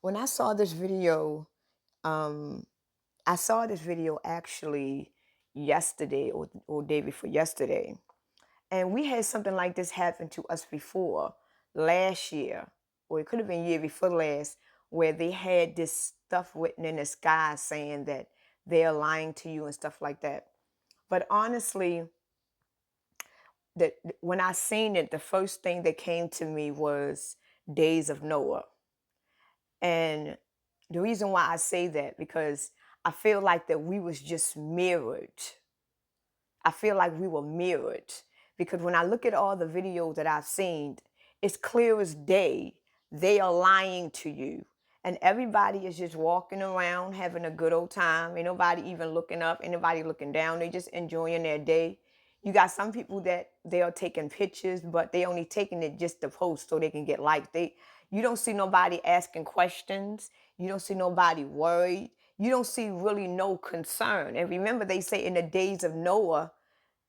When I saw this video, um, I saw this video actually yesterday or day before yesterday. And we had something like this happen to us before last year, or it could have been year before last, where they had this stuff written in the sky saying that they're lying to you and stuff like that. But honestly, that when I seen it, the first thing that came to me was Days of Noah. And the reason why I say that, because I feel like that we was just mirrored. I feel like we were mirrored because when I look at all the videos that I've seen, it's clear as day they are lying to you. And everybody is just walking around having a good old time. Ain't nobody even looking up, ain't nobody looking down. They just enjoying their day. You got some people that they are taking pictures, but they only taking it just to post so they can get likes. You don't see nobody asking questions. You don't see nobody worried. You don't see really no concern. And remember, they say in the days of Noah,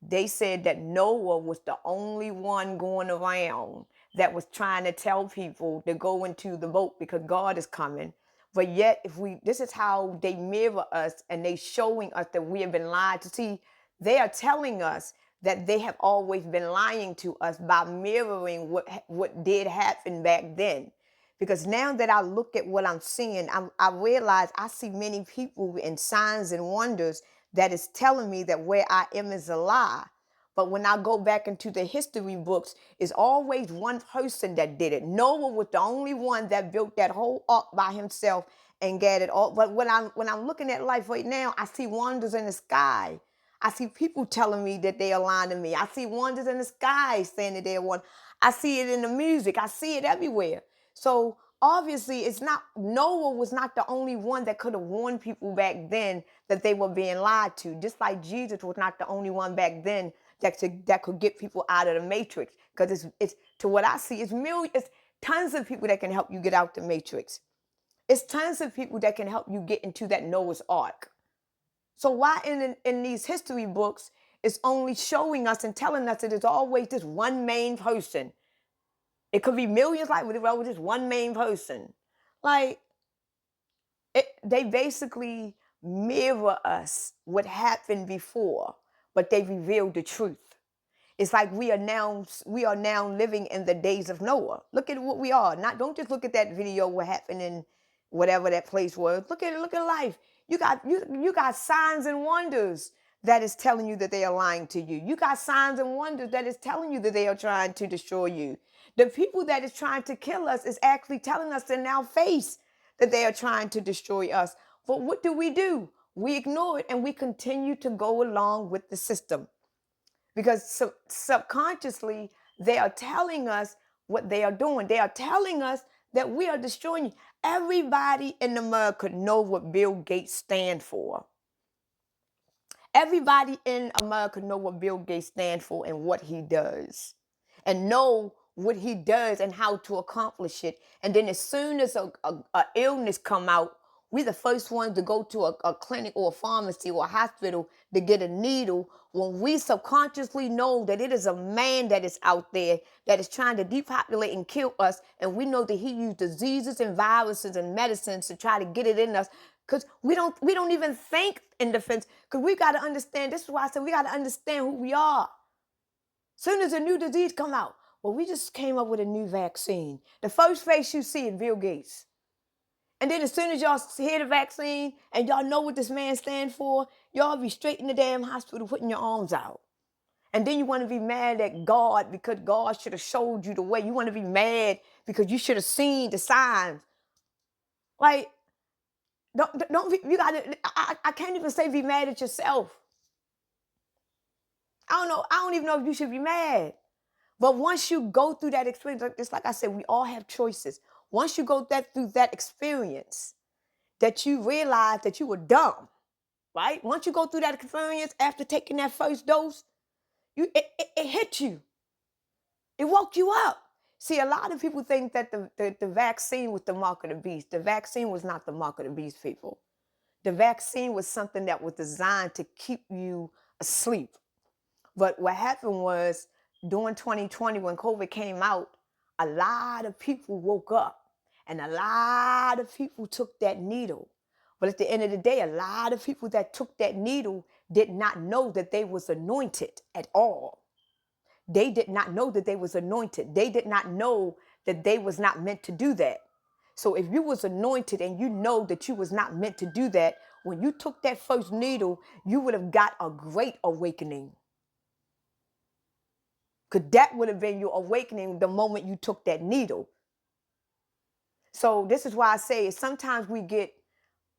they said that Noah was the only one going around that was trying to tell people to go into the boat because God is coming. But yet, this is how they mirror us and they showing us that we have been lied to. See, they are telling us that they have always been lying to us by mirroring what did happen back then. Because now that I look at what I'm seeing, I realize I see many people in signs and wonders that is telling me that where I am is a lie. But when I go back into the history books, it's always one person that did it. Noah was the only one that built that whole ark by himself and got it all. But when I'm looking at life right now, I see wonders in the sky. I see people telling me that they are lying to me. I see wonders in the sky saying that they're one. I see it in the music. I see it everywhere. So obviously, it's not Noah was not the only one that could have warned people back then that they were being lied to. Just like Jesus was not the only one back then that could get people out of the matrix. Because it's to what I see, it's tons of people that can help you get out the matrix. It's tons of people that can help you get into that Noah's Ark. So why in these history books it's only showing us and telling us that it's always this one main person. It could be millions like with just one main person. Like they basically mirror us what happened before, but they reveal the truth. It's like we are now living in the days of Noah. Look at what we are. Not don't just look at that video what happened in whatever that place was. Look at life. You got signs and wonders that is telling you that they are lying to you. You got signs and wonders that is telling you that they are trying to destroy you. The people that is trying to kill us is actually telling us in our face that they are trying to destroy us. But what do? We ignore it and we continue to go along with the system because subconsciously they are telling us what they are doing. They are telling us that we are destroying you. Everybody in America know what Bill Gates stand for. Everybody in America know what Bill Gates stand for and what he does, and know what he does and how to accomplish it. And then as soon as a illness come out, we the first ones to go to a clinic or a pharmacy or a hospital to get a needle when we subconsciously know that it is a man that is out there that is trying to depopulate and kill us. And we know that he used diseases and viruses and medicines to try to get it in us. Because we don't even think in defense. Because we got to understand. This is why I said we got to understand who we are. Soon as a new disease come out, well, we just came up with a new vaccine. The first face you see is Bill Gates. And then as soon as y'all hear the vaccine and y'all know what this man stands for, y'all be straight in the damn hospital putting your arms out. And then you want to be mad at God because God should have showed you the way. You want to be mad because you should have seen the signs. Like, don't be, you gotta, I can't even say be mad at yourself. I don't know. I don't even know if you should be mad. But once you go through that experience, just like I said, we all have choices. Once you go through that experience, that you realize that you were dumb, right? Once you go through that experience after taking that first dose, it hit you. It woke you up. See, a lot of people think that the vaccine was the mark of the beast. The vaccine was not the mark of the beast, people. The vaccine was something that was designed to keep you asleep. But what happened was during 2020, when COVID came out, a lot of people woke up And a lot of people took that needle. But at the end of the day, a lot of people that took that needle did not know that they was anointed at all. They did not know that they was anointed. They did not know that they was not meant to do that. So if you was anointed and you know that you was not meant to do that, when you took that first needle, you would have got a great awakening. Because that would have been your awakening the moment you took that needle. So this is why I say sometimes we get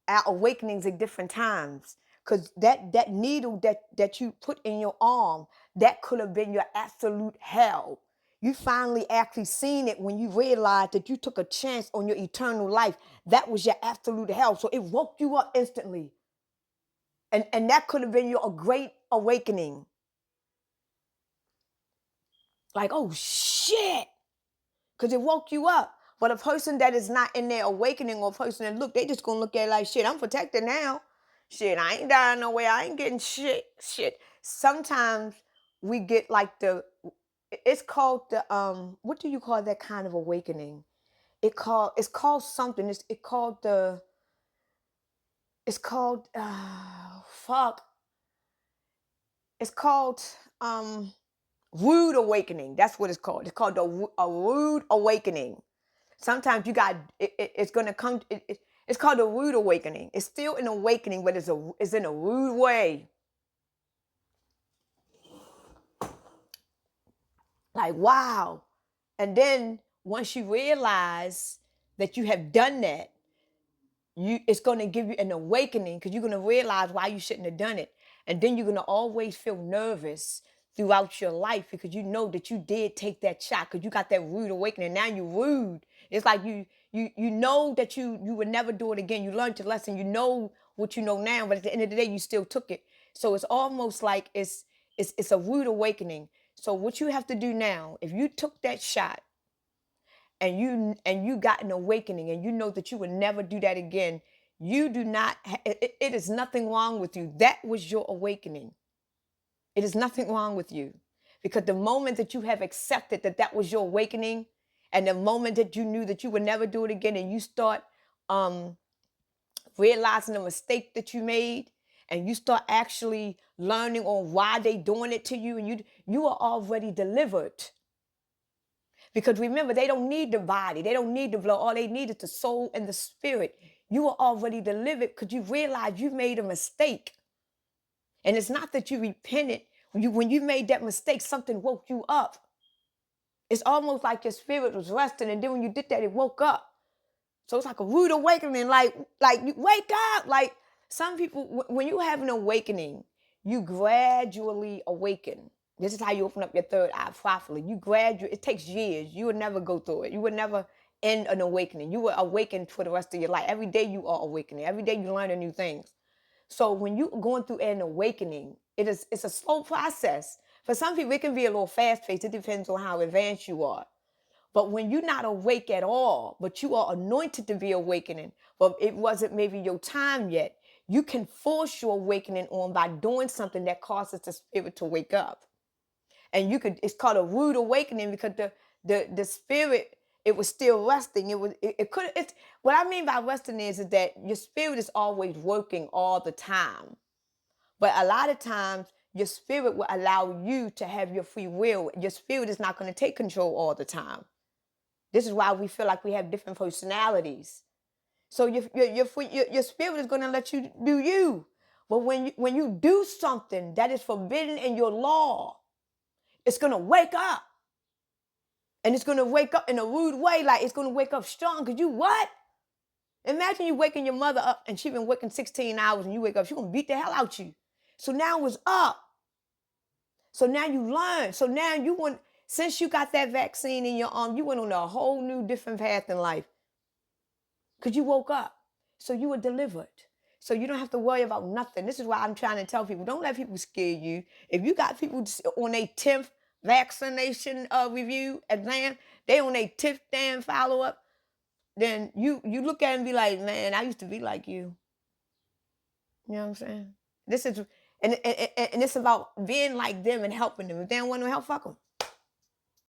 our awakenings at different times. Because that needle that you put in your arm, that could have been your absolute hell. You finally actually seen it when you realized that you took a chance on your eternal life. That was your absolute hell. So it woke you up instantly. And that could have been your a great awakening. Like, oh shit. Because it woke you up. But a person that is not in their awakening, or a person that look, they just gonna look at it like, shit, I'm protected now. Shit, I ain't dying nowhere. I ain't getting shit. Sometimes we get like it's called the what do you call that kind of awakening? It's called something. It's called fuck. It's called rude awakening. That's what it's called. It's called a rude awakening. Sometimes you got it's gonna come. It's called a rude awakening. It's still an awakening, but it's in a rude way. Like wow. And then once you realize that you have done that, it's gonna give you an awakening because you're gonna realize why you shouldn't have done it. And then you're gonna always feel nervous throughout your life because you know that you did take that shot because you got that rude awakening. Now you're rude. It's like you know that you would never do it again. You learned your lesson. You know what you know now, but at the end of the day, you still took it. So it's almost like it's a rude awakening. So what you have to do now, if you took that shot and you got an awakening and you know that you would never do that again, you do not it is nothing wrong with you. That was your awakening. It is nothing wrong with you, because the moment that you have accepted that that was your awakening, and the moment that you knew that you would never do it again, and you start realizing the mistake that you made, and you start actually learning on why they doing it to you, and you are already delivered. Because remember, they don't need the body. They don't need the blood. All they need is the soul and the spirit. You are already delivered because you realize you made a mistake. And it's not that you repented. When you made that mistake, something woke you up. It's almost like your spirit was resting. And then when you did that, it woke up. So it's like a rude awakening. Like you wake up. Like some people, when you have an awakening, you gradually awaken. This is how you open up your third eye properly. It takes years. You would never go through it. You would never end an awakening. You will awaken for the rest of your life. Every day you are awakening. Every day you learn new things. So when you're going through an awakening, it's a slow process. For some people, it can be a little fast-paced. It depends on how advanced you are. But when you're not awake at all, but you are anointed to be awakening, but it wasn't maybe your time yet, you can force your awakening on by doing something that causes the spirit to wake up. And it's called a rude awakening because the spirit, it was still resting. It's what I mean by resting is that your spirit is always working all the time. But a lot of times your spirit will allow you to have your free will. Your spirit is not going to take control all the time. This is why we feel like we have different personalities. So your spirit is going to let you do you. But when you do something that is forbidden in your law, it's going to wake up. And it's going to wake up in a rude way. Like it's going to wake up strong. Because you what? Imagine you waking your mother up and she been waking 16 hours and you wake up. She's going to beat the hell out you. So now it's up. So now you learn. So now since you got that vaccine in your arm, you went on a whole new different path in life. Because you woke up. So you were delivered. So you don't have to worry about nothing. This is why I'm trying to tell people, don't let people scare you. If you got people on a 10th vaccination review exam, they on a 10th damn follow-up, then you look at it and be like, man, I used to be like you. You know what I'm saying? This is, and it's about being like them and helping them. If they don't want no help, fuck them.